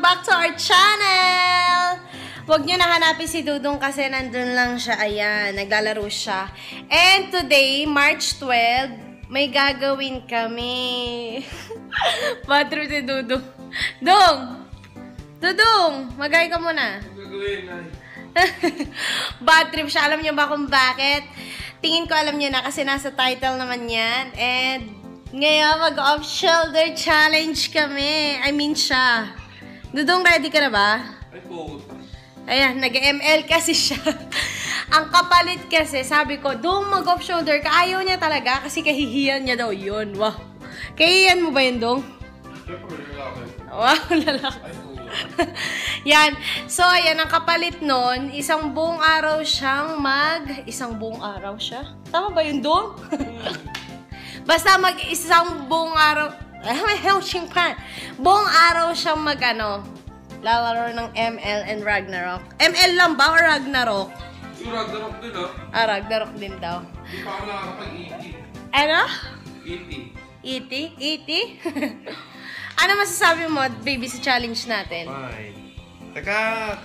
back to our channel! Huwag nyo nahanapin si Dudong kasi nandun lang siya. Ayan, naglalaro siya. And today, March 12, may gagawin kami. Bad trip si Dudong. Dudong! Magay ka muna. Gagawin na. Bad trip siya. Alam nyo ba kung bakit? Tingin ko alam nyo na kasi nasa title naman yan. And ngayon, mag-off-shoulder challenge kami. I mean siya. Dudong, ready ka na ba? Ay po. Ayan, nag-ML kasi siya. Ang kapalit kasi, sabi ko, Dong, mag-off-shoulder ka. Ayaw niya talaga kasi kahihiyan niya daw yun. Wow. Kahihiyan mo ba yun, Dong? Siyempre, lalaki. Wow, lalaki. Ay po. Yan. So, ayan, ang kapalit nun, isang buong araw siyang Isang buong araw siya? Tama ba yun, Dong? Basta isang buong araw... buong araw siyang lalaro ng ML and Ragnarok. ML lang ba or Ragnarok? Yung Ragnarok din Ragnarok din daw. Hindi pa ako nakakapag-E.T. Ano? E.T. E.T? E.T? Ano masasabi mo, baby, sa challenge natin? Fine. Teka.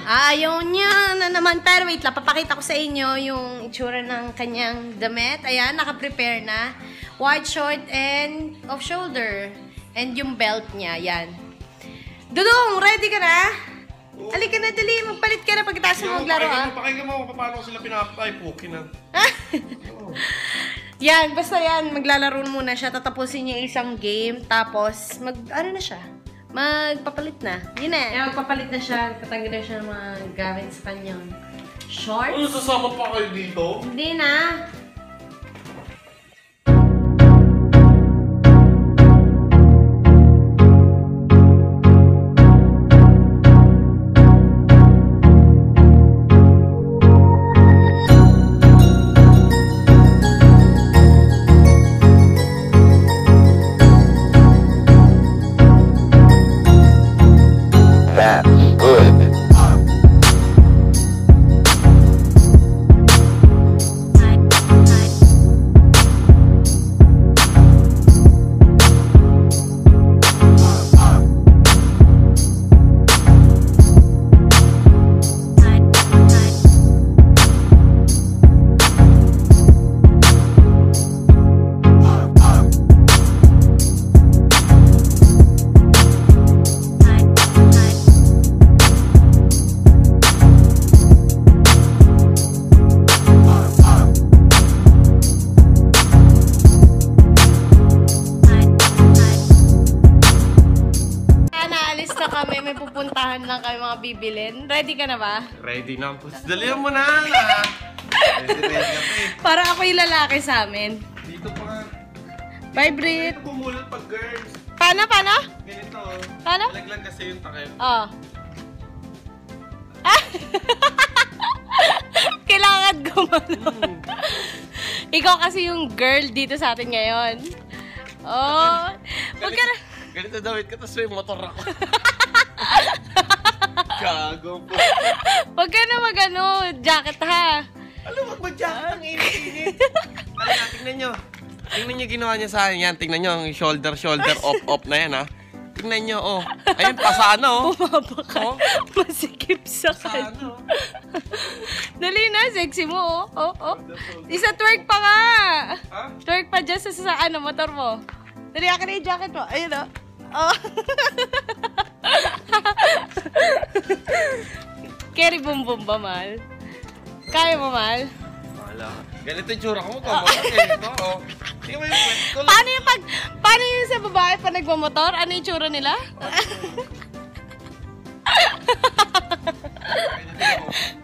Ayaw niya na naman. Pero wait lang, papakita ko sa inyo yung itsura ng kanyang damit. Ayan, naka-prepare na. White short and off-shoulder. And yung belt niya, yan. Dudong, ready ka na? Halika na, dali. Magpalit ka na pagkatapos mo maglaro, Pakinggan mo kung paano sila pinapatay. Pukin na. Yan, basta yan. Maglalaro muna siya. Tatapusin niya isang game. Tapos, magpapalit na. Yun na. Yan, magpapalit na siya. Katanggal na siya ng mga gamit sa kanyang shorts. Ano, sasama pa kayo dito? Hindi na. May pupuntahan lang kayo mga bibilin. Ready ka na ba? Ready na po. Dalihan mo na. Ready ka pa eh. Para ako yung lalaki sa amin. Dito pa nga. Vibrate. Dito bumulot pag girls. Paano? Ganito. Paano? Laglag kasi yung takip. Oh. Kailangan gumano. Ikaw kasi yung girl dito sa atin ngayon. Oh. Ganito dawit ka, tapos may motor ako. Gago po. Huwag ka na jacket ha. Alam, mag-jacket ang init-init. Alam, tingnan nyo. Tingnan nyo ginawa niya sa akin yan. Tingnan nyo ang shoulder, off na yan ha. Tingnan nyo, oh. Ayun, pasana oh. Bumaba ka. Oh. Masikip sa kanya. Pasana oh. Dali na, sexy mo oh. Isa twerk pa nga. Ha? Twerk pa dyan sa motor mo. Dali, akin na yung jacket mo. Ayun oh. Oh. Carry boom ba, Mal? Kaya mo, Mal? Wala. Ganito yung tsura ko mo. Ito, oh. Tingnan mo yung kwet ko. Paano yung sa babae pa nagmamotor? Ano yung tsura nila?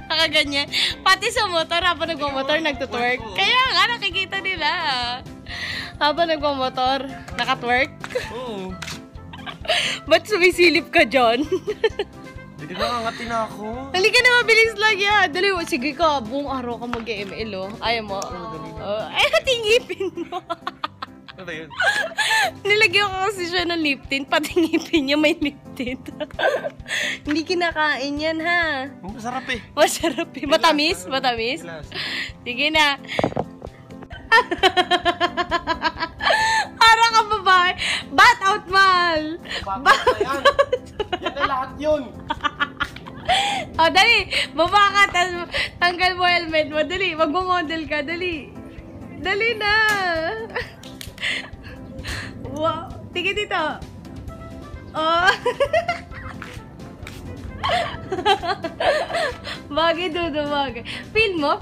Nakaganyan. Pati sa motor, habang nagmamotor, nagtutwerk. Kaya nga, nakikita nila. Habang nagmamotor, nakatwerk. Oo. Ba't sumisilip ka, John? Hindi nakangati na ako. Halika na, mabilis lang yan. Dali, sige ka, buong araw ka mag-ML, oh. Ayaw mo. Ay, tingipin mo. Ano ba yun? Nilagyan ko kasi siya ng lip tint. Pati ngipin niya may lip tint. Hindi kinakain yan, ha? Masarap eh. Masarap eh. Matamis? Sige na. Para ka babae. Bat out, Mal! Bat out! Yan lalaki. yun. O, dali. Baba ka, tanggal mo helmet mo. Dali, mag-model ka. Dali. Dali na. Wow. Tingin dito. Oh. Bagay, Dudu, bagay. Feel mo?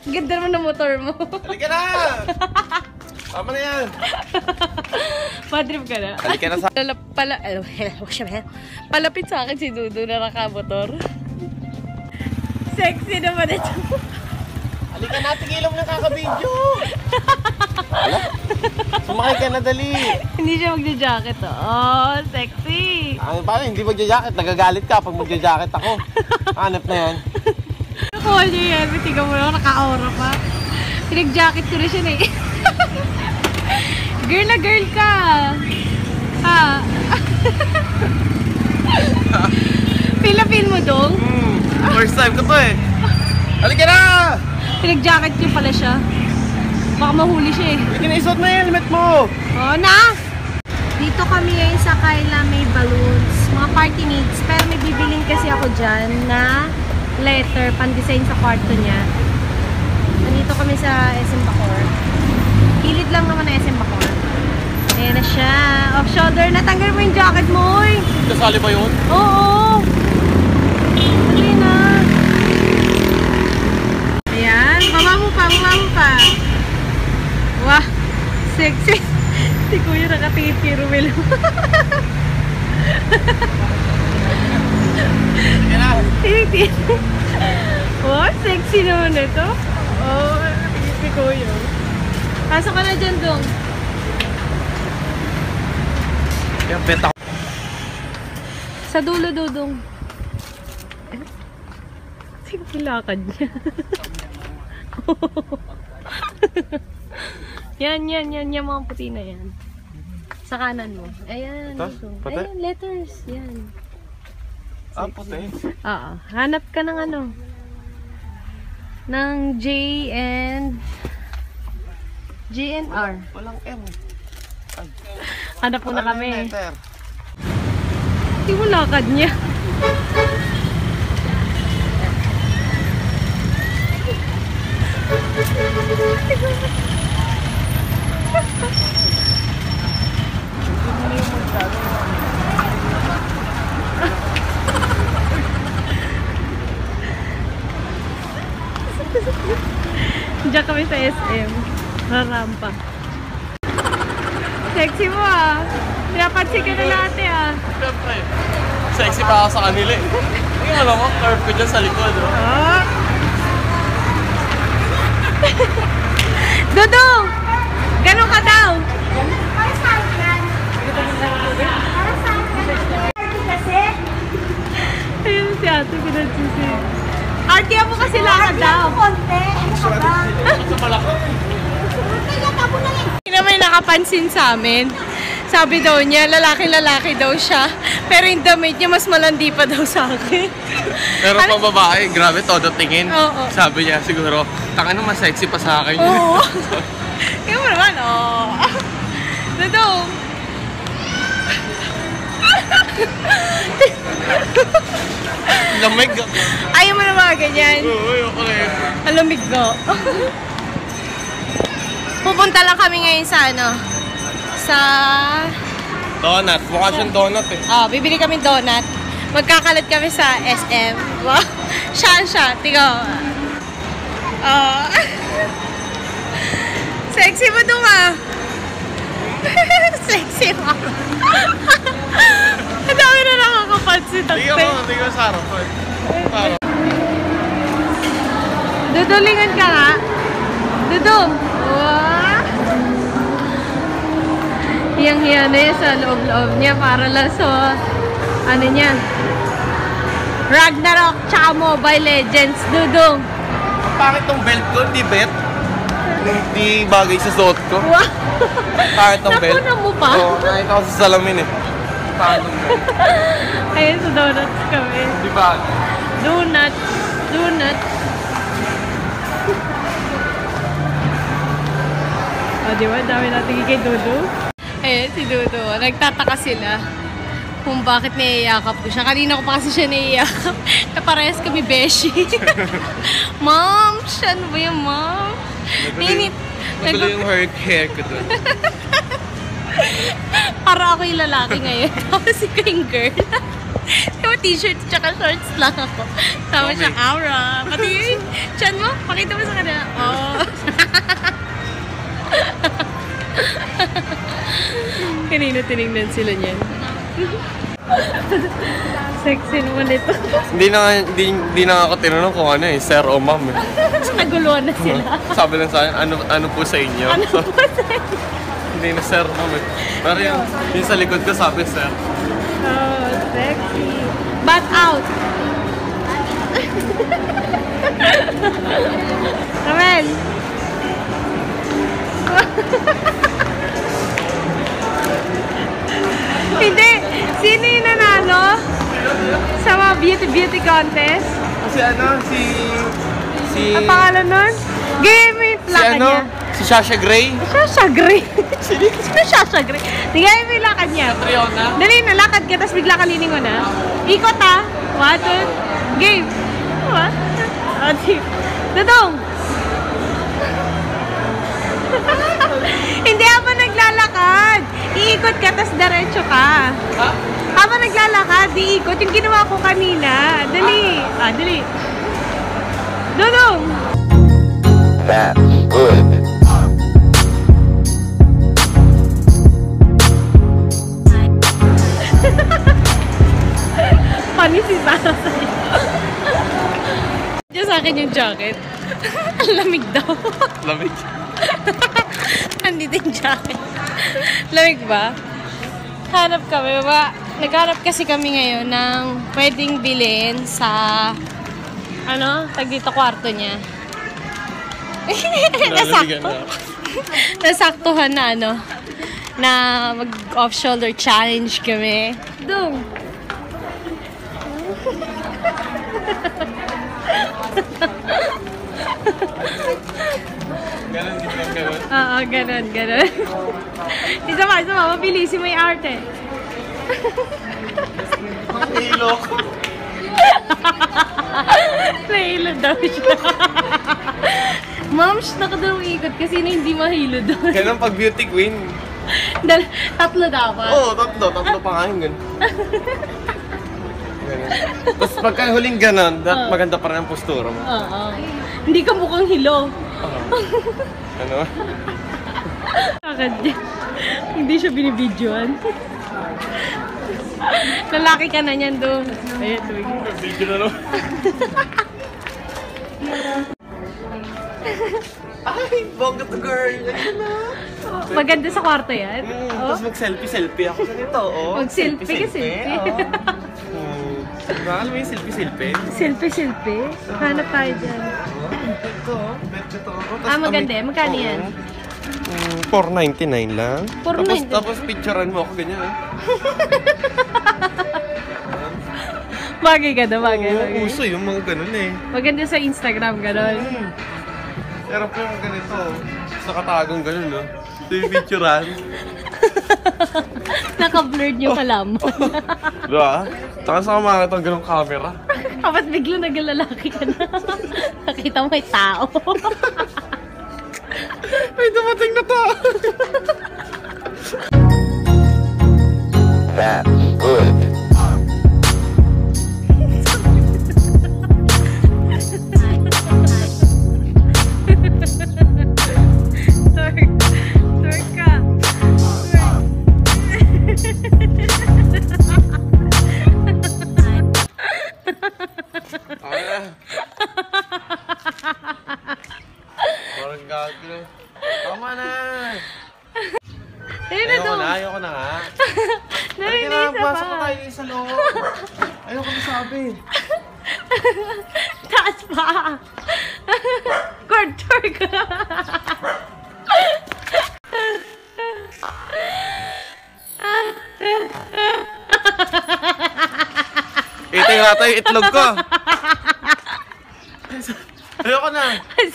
Ganda naman ng motor mo. Halika na! Tama na yan. Madrip ka na. Halika na sa... Palapit sa akin si Dudu na nakamotor. Sexy naman ito. Halika na, tigilan mo na kaka-video. Sumakay ka na, dali. Hindi siya magja-jacket, oh. Sexy. Ano pa, hindi magja-jacket. Nagagalit ka pag magja-jacket ako. Hanap na yan. Nakuha niyo yan. Tingnan mo lang, naka-aura pa. Pinag-jacket ko na siya na eh. Girl na girl ka. Ha? Feel mo dong? First time ko to eh. Halika na! Pinag-jacket niyo pala siya. Baka mahuli siya eh. Halika na, isuot mo yung helmet mo. Oo na! Dito kami ngayon sa Kyla, may balloons, mga party needs. Pero may bibiling kasi ako dyan na letter, pan-design sa kwarto niya. Nandito kami sa SM Bacoor. Gilid lang naman na SM Bacoor. Ayan na siya. Off-shoulder. Natanggal mo yung jacket mo, oy! Kasali ba yun? Oo! Dali na! Ayan. Baba mo pa. Wah! Sexy! Si Kuya nakatingin kay Romel. Tingin. Oh, sexy naman ito. Oh, tingin si Kuya. Pasok ka na dyan, Dong. Yung benta ko. Sa dulo, Dudong. Sige, kilakad niya. Yan, yung mga puti na yan. Sa kanan mo. Ayan. Ito? Puti? Ayan, letters. Yan. Puti. Oo. Hanap ka ng ano. Ng J and R. Walang M. Hanap mo na kami. Letter. Hindi mo lakad niya. Diyan kami sa SM. Rarampa. Sexy mo ah. Pinapansin ka na natin ah. Siyempre. Sexy pa ako sa kanila eh. Ngayon alam mo, curve ko dyan sa likod. Oh. Ah. Dudong! Ganon ka daw? Para saan yan? Para saan yan? Kasi? Ayun si ate, pinagsisi. Artia mo kasi lakad daw. Konti. Ano ka ba? Sa malaki. Kaya tabo na yan. Hindi may nakapansin sa amin. Sabi daw niya, lalaki-lalaki daw siya. Pero yung damit niya, mas malandi pa daw sa akin. Pero pang babae, grabe, todo tingin. Oo. Sabi niya, siguro, tanga naman sexy pa sa akin. Oo. Kaya mo naman, oo. Dudong. Lamig. Ayaw mo na mga ganyan. Oo, okay. Alamig ko. Pupunta lang kami ngayon sa ano, sa... Donut. Mukha siyang donut eh. Bibili kami donut. Magkakalat kami sa SM. Wow. Siya. Tiga. Sexy mo dun ah. Sexy mo. Ang dami na nakakapansin. Tingnan mo sa harapan. Dudulingan ka nga. Dudong. Wow. Hiyang-hiya na yan sa loob-loob niya para lang sa ano niya. Ragnarok tsaka Mobile Legends. Dudong. Ang pangit tong belt ko, hindi bet. Hindi bagay sa suot ko. Wow. Pangit tong belt. Nakunan mo pa? Oo, nakita ko sa salamin eh. Pangit tong belt. Ayun, sa donuts kami. Di bagay. Donuts. Di ba? Dami natin kay Dudu. Eh, si Dudu. Nagtataka sila kung bakit niyayakap ko siya. Kanina ko pa kasi siya niyayakap. Parehas kami beshi. Mom, siya ano ba yung mom? Magulo yung hair ko doon. Para ako yung lalaki ngayon. Tapos ikaw yung girl. Yung t-shirt tsaka shorts lang ako. Tama siya, aura. Pati yung chan mo, pakita mo sa kanila. Oh. Kanina tinignan sila niyan. Sexy naman ito. Hindi na ako tinanong kung ano eh, sir o ma'am eh. Naguluhan na sila. Sabi lang sa akin, ano po sa inyo? Ano po sa inyo? Hindi na sir, ma'am eh. Pero yung sa likod ko sabi sir. Oh, sexy. Butt out. Ramel. Hindi. Sino yung nanalo sa mga beauty contest? Kasi si Ang pangalan nun? Game mo yung lakad niya. Si Sasha Grey. Sasha Grey. Sino Sasha Grey? Tingnan mo yung lakad niya. Triona. Dali na, lakad ka, tapos bigla ka liningon na. Ikot ha. 1, 2, game. What? Dudong. Hindi habang naglalakad. Iikot ka, tapos diretso ka. Ha? Habang naglalakad, iikot. Yung ginawa ko kanina. Dali. Dali. Dudong. That's good. Panis si Sarah sa'yo. Diyan sa akin yung jacket. Ang lamig daw. Lamig. Andito yung jacket. Lamig ba? Hanap kami ba? Naghanap kasi kami ngayon ng pwedeng bilhin sa tag dito kwarto niya. Nasakto. Nasaktuhan na na mag-off-shoulder challenge kami. Dung. Ganun. Oo, ganun. Isa pa, mabilisin mo yung arte. Ang hilo. Nahilo daw siya. Ma'am, nakadalawang ikot kasi na hindi mahilo doon. Ganun pag beauty queen. Tatlo dapat. Oo, tatlo pa nga yung ganun. Tapos pagka huling ganun, maganda pa rin ang postura mo. Oo. Hindi ka mukhang hilo. Ano? Hindi siya binibidyoan. Lalaki ka na niyan doon. Ayan, tuwing. Video na no? Ay, bongga to girl! Ayun na! Maganda sa kwarto yan. Tapos mag-selfie ako sa nito, oh. Mag-selfie ka, selfie. Alam mo yung selfie? Selfie. Hanap tayo dyan. Ito. Maganda. Magkano yan? 4.99 lang. 4.99. Tapos picturean mo ako ganyan eh. Bagay ka na, bagay. Uso yung mga ganun eh. Maganda sa Instagram, gano'n. Pero po yung ganito, sa katagong ganun no. Ito yung picturean. Naka-blurred yung kalamon. Diba? Saka sa mga itong ganung camera. Kapag biglang naglalaki ka na. Nakita mo may tao. May dumating na tao. That's good. Twerk ka. Parang gago. Tama na. Ayoko na nga. Narinig na Pasok na pa. tayo sa loob. Ayoko na sabi. Taas pa. Twerk ka. Ito natin yung itlog ko. Ayoko na.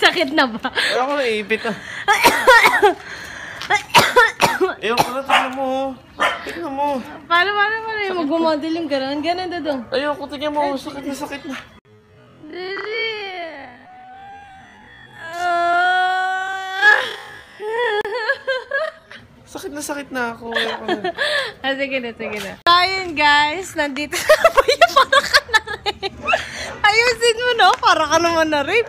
Sakit na ba? Ayoko na, ipit na. Ayoko na, tignan mo. Tignan mo. Paano yung mag-model yung gano'n? Gano'n, Dodong. Ayoko, tignan mo. Sakit na, sakit na. Sakit na ako. Ayoko na. Sige na. So, ayun guys, nandito na po yung para ka na rin. Ayusin mo, no? Para ka naman na rin.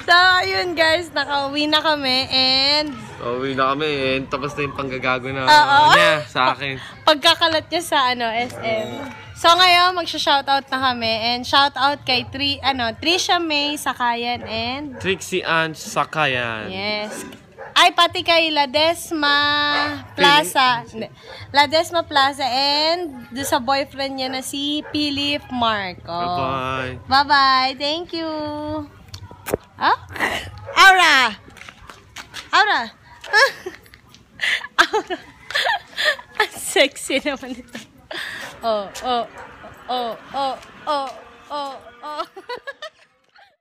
So, ayun guys, nakauwi na kami and Uwi na kami eh. Tapos na yung panggagago na Oo. niya sa akin. pagkakalat niya sa SM. So, ngayon, magsha-shoutout na kami and shoutout kay Trisha May Sakayan and Trixie Ann Sakayan. yes. Ay, pati kay Ladesma Plaza. Hindi. Ladesma Plaza and do sa boyfriend niya na si Philip Marco. Bye-bye. Bye-bye. Thank you. Ah? Aura! Aura! Aura! Ang sexy naman ito. Oh.